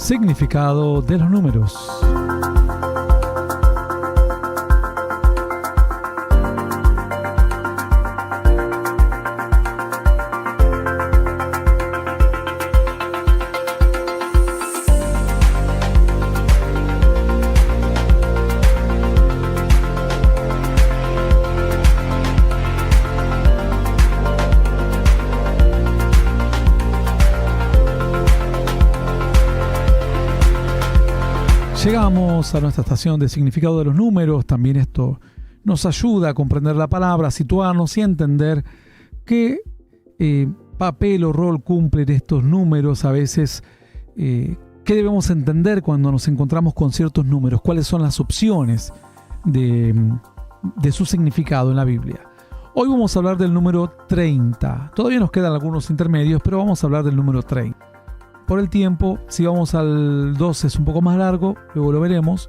Significado de los números. Llegamos a nuestra estación de significado de los números. También esto nos ayuda a comprender la palabra, a situarnos y a entender qué papel o rol cumplen estos números. A veces, qué debemos entender cuando nos encontramos con ciertos números, cuáles son las opciones de su significado en la Biblia. Hoy vamos a hablar del número 30. Todavía nos quedan algunos intermedios, pero vamos a hablar del número 30. Por el tiempo, si vamos al 12 es un poco más largo, luego lo veremos,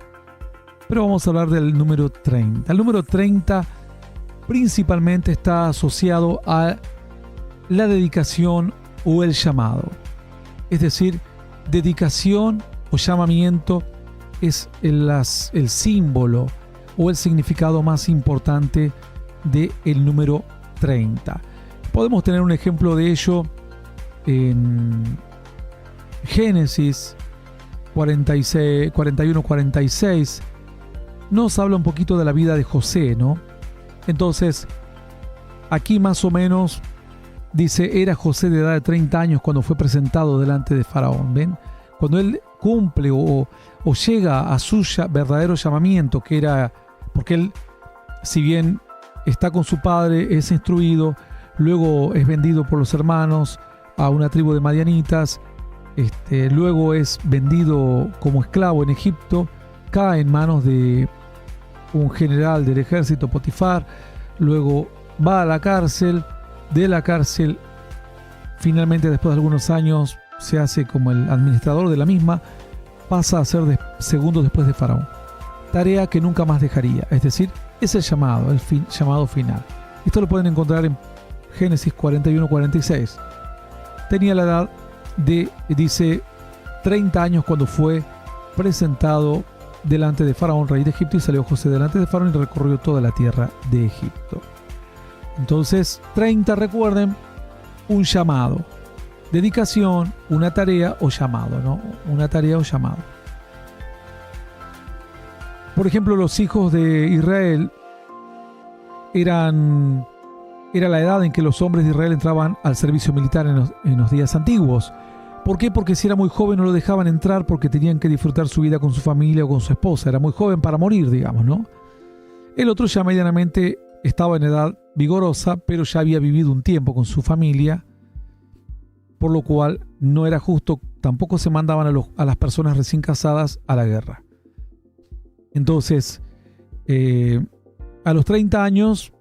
pero vamos a hablar del número 30. El número 30 principalmente está asociado a la dedicación o el llamado. Es decir, dedicación o llamamiento es el símbolo o el significado más importante del número 30. Podemos tener un ejemplo de ello en Génesis 41-46 nos habla un poquito de la vida de José, ¿no? Entonces, aquí más o menos dice, era José de edad de 30 años cuando fue presentado delante de Faraón. ¿Ven? Cuando él cumple o llega a su verdadero llamamiento, que era, porque él, si bien está con su padre, es instruido, luego es vendido por los hermanos a una tribu de madianitas, luego es vendido como esclavo en Egipto, cae en manos de un general del ejército, Potifar, luego va a la cárcel, de la cárcel finalmente después de algunos años se hace como el administrador de la misma, pasa a ser segundo después de Faraón, tarea que nunca más dejaría, es decir, es el llamado, llamado final. Esto lo pueden encontrar en Génesis 41-46. Tenía la edad dice 30 años cuando fue presentado delante de Faraón, rey de Egipto, y salió José delante de Faraón y recorrió toda la tierra de Egipto. Entonces, 30, recuerden, un llamado, dedicación, una tarea o llamado, ¿no? Una tarea o llamado. Por ejemplo, los hijos de Israel era la edad en que los hombres de Israel entraban al servicio militar en los días antiguos. ¿Por qué? Porque si era muy joven no lo dejaban entrar porque tenían que disfrutar su vida con su familia o con su esposa. Era muy joven para morir, digamos, ¿no? El otro ya medianamente estaba en edad vigorosa, pero ya había vivido un tiempo con su familia, por lo cual no era justo, tampoco se mandaban a las personas recién casadas a la guerra. Entonces, a los 30 años,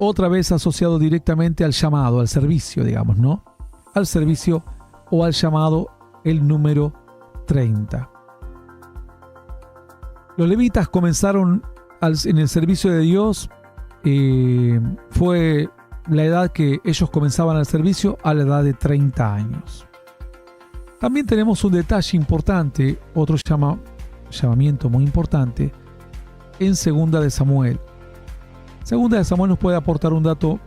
otra vez asociado directamente al llamado, al servicio, digamos, ¿no? Al servicio o al llamado, el número 30. Los levitas comenzaron en el servicio de Dios, fue la edad que ellos comenzaban al servicio a la edad de 30 años. También tenemos un detalle importante, otro llamamiento muy importante, en Segunda de Samuel. Segunda de Samuel nos puede aportar un dato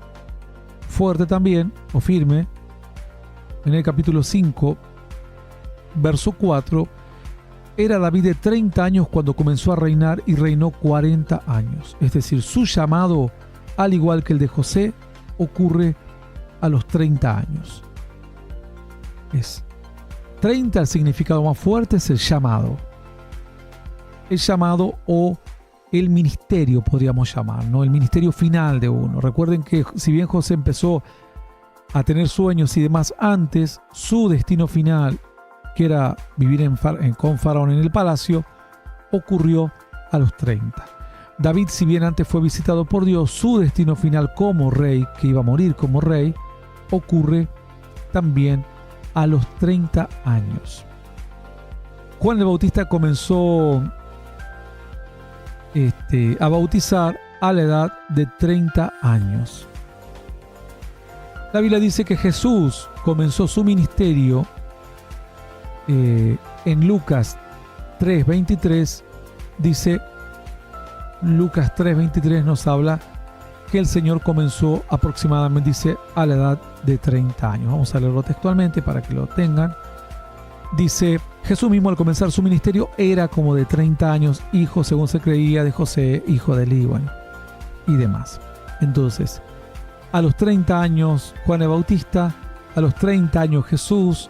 fuerte también, o firme. En el capítulo 5, verso 4, era David de 30 años cuando comenzó a reinar y reinó 40 años. Es decir, su llamado, al igual que el de José, ocurre a los 30 años. Es 30, el significado más fuerte es el llamado. El llamado o el ministerio, podríamos llamar, ¿no? El ministerio final de uno. Recuerden que si bien José empezó a tener sueños y demás antes, su destino final, que era vivir con Faraón en el palacio, ocurrió a los 30. David, si bien antes fue visitado por Dios, su destino final como rey, que iba a morir como rey, ocurre también a los 30 años. Juan el Bautista comenzó a bautizar a la edad de 30 años. La Biblia dice que Jesús comenzó su ministerio en Lucas 3:23 dice, Lucas 3:23 nos habla que el Señor comenzó aproximadamente, dice, a la edad de 30 años. Vamos a leerlo textualmente para que lo tengan. Dice, Jesús mismo al comenzar su ministerio era como de 30 años, hijo, según se creía, de José, hijo de Elí, y demás. Entonces, a los 30 años Juan el Bautista, a los 30 años Jesús,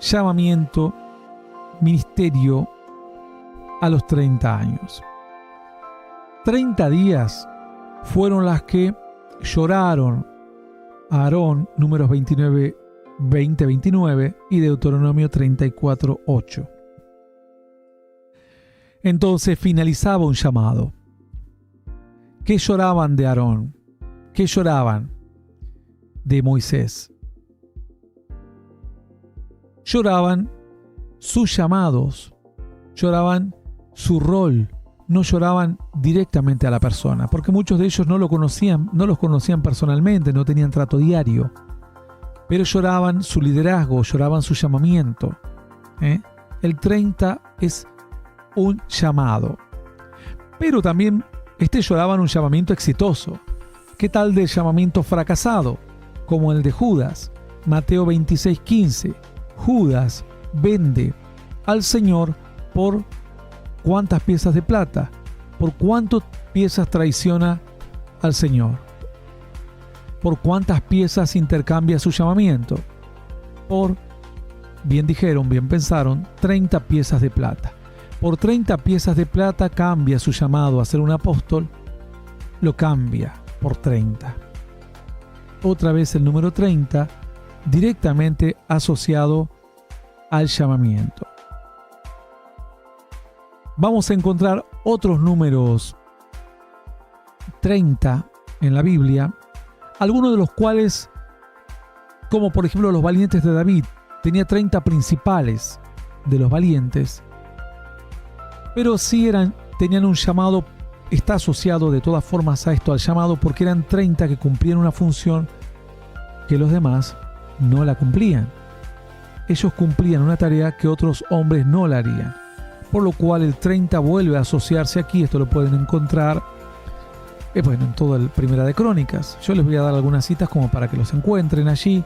llamamiento, ministerio, a los 30 años. 30 días fueron las que lloraron a Aarón, Números 20-29 y Deuteronomio 34:8. Entonces finalizaba un llamado. ¿Qué lloraban de Aarón? ¿Qué lloraban de Moisés? Lloraban sus llamados, lloraban su rol, no lloraban directamente a la persona, porque muchos de ellos no los conocían personalmente, no tenían trato diario, pero lloraban su liderazgo, lloraban su llamamiento. El 30 es un llamado, pero también lloraban un llamamiento exitoso. ¿Qué tal del llamamiento fracasado? Como el de Judas, Mateo 26:15. Judas vende al Señor por ¿cuántas piezas de plata? ¿Por cuántas piezas traiciona al Señor? ¿Por cuántas piezas intercambia su llamamiento? Por, bien dijeron, bien pensaron, 30 piezas de plata. Por 30 piezas de plata cambia su llamado a ser un apóstol, lo cambia por 30. Otra vez el número 30 directamente asociado al llamamiento. Vamos a encontrar otros números 30 en la Biblia, algunos de los cuales, como por ejemplo los valientes de David, tenía 30 principales de los valientes, pero sí tenían un llamado, está asociado de todas formas a esto, al llamado, porque eran 30 que cumplían una función que los demás no la cumplían. Ellos cumplían una tarea que otros hombres no la harían. Por lo cual el 30 vuelve a asociarse aquí. Esto lo pueden encontrar en toda la Primera de Crónicas. Yo les voy a dar algunas citas como para que los encuentren allí.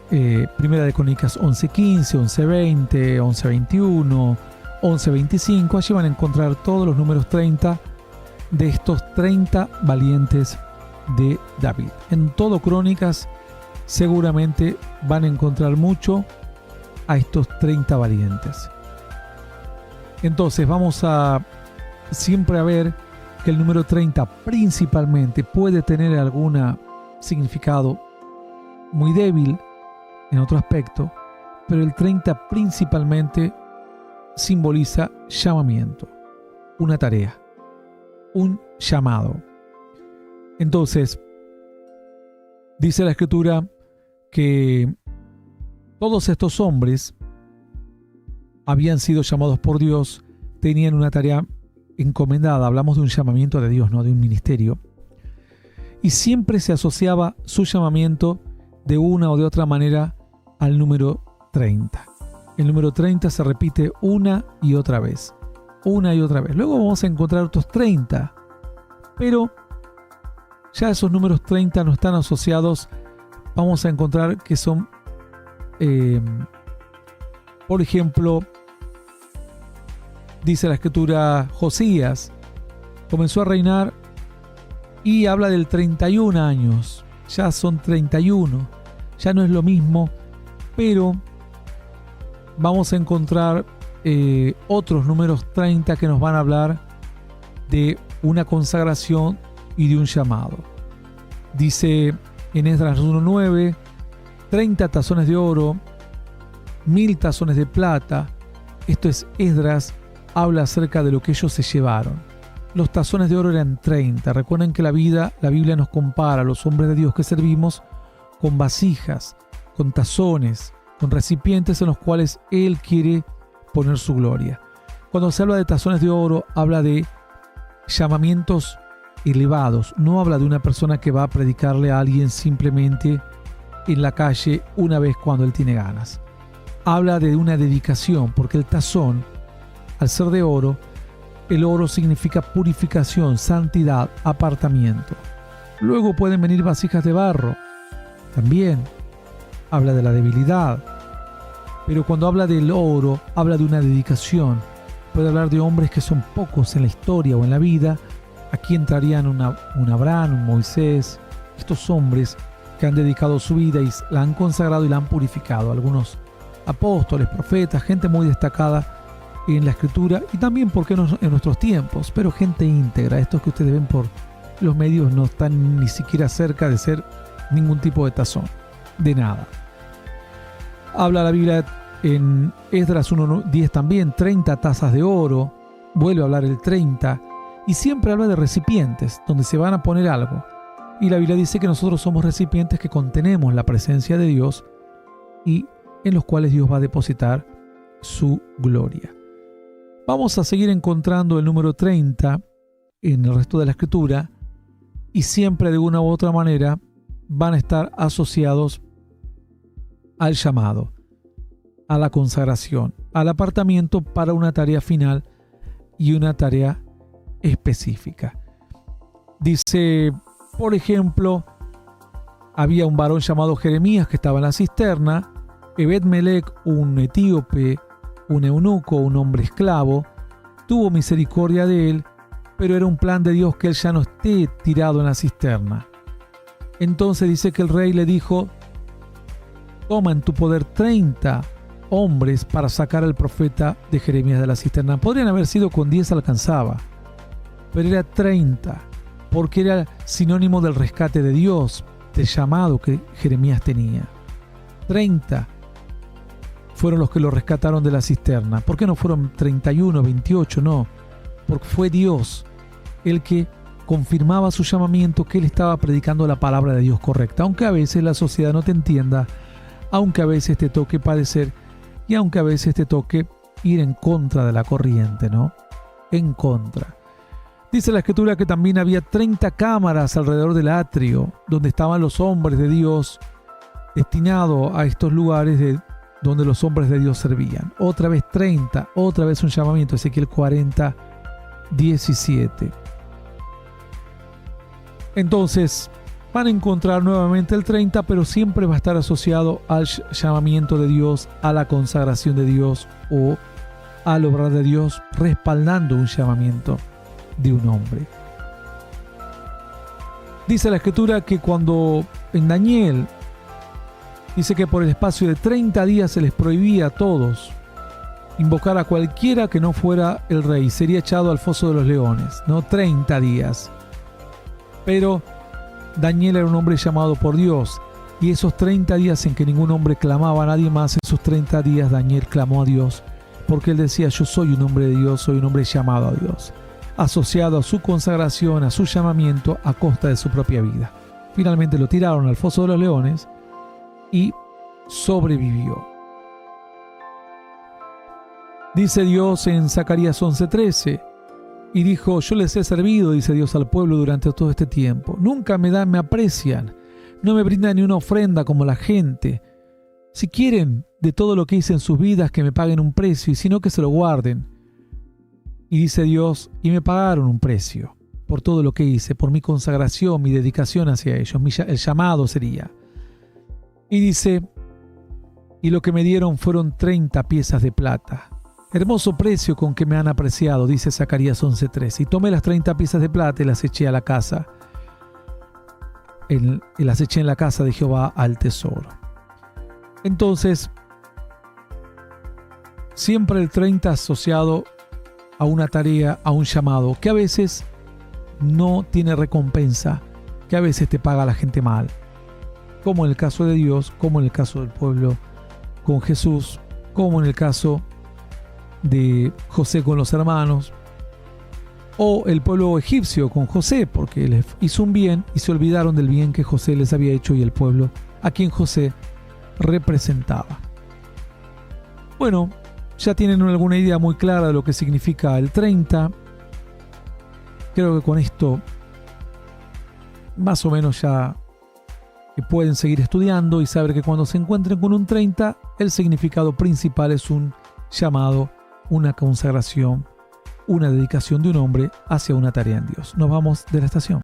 Primera de Crónicas 11:15, 11:20, 11:21, 11:25. Allí van a encontrar todos los números 30 de estos 30 valientes de David. En todo Crónicas seguramente van a encontrar mucho a estos 30 valientes. Entonces vamos a siempre a ver que el número 30 principalmente puede tener algún significado muy débil en otro aspecto, pero el 30 principalmente simboliza llamamiento, una tarea, un llamado. Entonces, dice la Escritura que todos estos hombres habían sido llamados por Dios, tenían una tarea encomendada. Hablamos de un llamamiento de Dios, no de un ministerio. Y siempre se asociaba su llamamiento de una o de otra manera al número 30. El número 30 se repite una y otra vez. Una y otra vez. Luego vamos a encontrar otros 30. Pero ya esos números 30 no están asociados. Vamos a encontrar que son, por ejemplo, dice la Escritura, Josías comenzó a reinar y habla del 31 años. Ya son 31. Ya no es lo mismo, pero vamos a encontrar otros números 30 que nos van a hablar de una consagración y de un llamado. Dice en Esdras 1:9, 30 tazones de oro, 1000 tazones de plata. Esto es Esdras, habla acerca de lo que ellos se llevaron. Los tazones de oro eran 30. Recuerden que la Biblia nos compara a los hombres de Dios que servimos con vasijas, con tazones, con recipientes en los cuales Él quiere poner su gloria. Cuando se habla de tazones de oro, habla de llamamientos elevados. No habla de una persona que va a predicarle a alguien simplemente en la calle una vez cuando él tiene ganas. habla de una dedicación, porque el tazón, al ser de oro, el oro significa purificación, santidad, apartamiento. Luego pueden venir vasijas de barro, también habla de la debilidad. Pero cuando habla del oro, habla de una dedicación. Puede hablar de hombres que son pocos en la historia o en la vida. Aquí entrarían un Abraham, un Moisés, estos hombres que han dedicado su vida y la han consagrado y la han purificado. Algunos apóstoles, profetas, gente muy destacada en la escritura y también, ¿por qué no en nuestros tiempos? Pero gente íntegra. Estos que ustedes ven por los medios no están ni siquiera cerca de ser ningún tipo de tazón, de nada. Habla la Biblia en Esdras 1:10 también, 30 tazas de oro. Vuelve a hablar el 30 y siempre habla de recipientes donde se van a poner algo. Y la Biblia dice que nosotros somos recipientes que contenemos la presencia de Dios y en los cuales Dios va a depositar su gloria. Vamos a seguir encontrando el número 30 en el resto de la escritura y siempre de una u otra manera van a estar asociados al llamado, a la consagración, al apartamiento para una tarea final y una tarea específica. Dice, por ejemplo, había un varón llamado Jeremías que estaba en la cisterna. Ebed-Melech, un etíope, un eunuco, un hombre esclavo, tuvo misericordia de él, pero era un plan de Dios que él ya no esté tirado en la cisterna. Entonces dice que el rey le dijo: toma en tu poder 30 hombres para sacar al profeta de Jeremías de la cisterna. Podrían haber sido con 10 alcanzaba, pero era 30, porque era sinónimo del rescate de Dios, del llamado que Jeremías tenía. 30 fueron los que lo rescataron de la cisterna. ¿Por qué no fueron 31, 28? No, porque fue Dios el que confirmaba su llamamiento, que él estaba predicando la palabra de Dios correcta, aunque a veces la sociedad no te entienda, aunque a veces te toque padecer y aunque a veces te toque ir en contra de la corriente, ¿no? En contra. Dice la escritura que también había 30 cámaras alrededor del atrio, donde estaban los hombres de Dios, destinados a estos lugares donde los hombres de Dios servían. Otra vez 30, otra vez un llamamiento, Ezequiel 40, 17. Entonces, van a encontrar nuevamente el 30, pero siempre va a estar asociado al llamamiento de Dios, a la consagración de Dios o al obrar de Dios, respaldando un llamamiento de un hombre. Dice la escritura que cuando en Daniel dice que por el espacio de 30 días se les prohibía a todos invocar a cualquiera que no fuera el rey, sería echado al foso de los leones, ¿no? 30 días. Pero Daniel era un hombre llamado por Dios, y esos 30 días en que ningún hombre clamaba a nadie más, esos 30 días Daniel clamó a Dios, porque él decía: yo soy un hombre de Dios, soy un hombre llamado a Dios, asociado a su consagración, a su llamamiento a costa de su propia vida. Finalmente lo tiraron al foso de los leones y sobrevivió. Dice Dios en Zacarías 11:13, y dijo: yo les he servido, dice Dios, al pueblo durante todo este tiempo. Nunca me aprecian, no me brindan ni una ofrenda como la gente. Si quieren de todo lo que hice en sus vidas, que me paguen un precio, y si no, que se lo guarden. Y dice Dios: y me pagaron un precio por todo lo que hice, por mi consagración, mi dedicación hacia ellos, el llamado sería. Y dice: y lo que me dieron fueron 30 piezas de plata. Hermoso precio con que me han apreciado, dice Zacarías 11:3. Y tomé las 30 piezas de plata y las eché a la casa. Y las eché en la casa de Jehová al tesoro. Entonces, siempre el 30 asociado a una tarea, a un llamado, que a veces no tiene recompensa, que a veces te paga la gente mal. Como en el caso de Dios, como en el caso del pueblo con Jesús, como en el caso de José con los hermanos, o el pueblo egipcio con José, porque les hizo un bien y se olvidaron del bien que José les había hecho y el pueblo a quien José representaba. Bueno, ya tienen alguna idea muy clara de lo que significa el 30. Creo que con esto más o menos ya que pueden seguir estudiando y saber que cuando se encuentren con un 30, el significado principal es un llamado, una consagración, una dedicación de un hombre hacia una tarea en Dios. Nos vamos de la estación.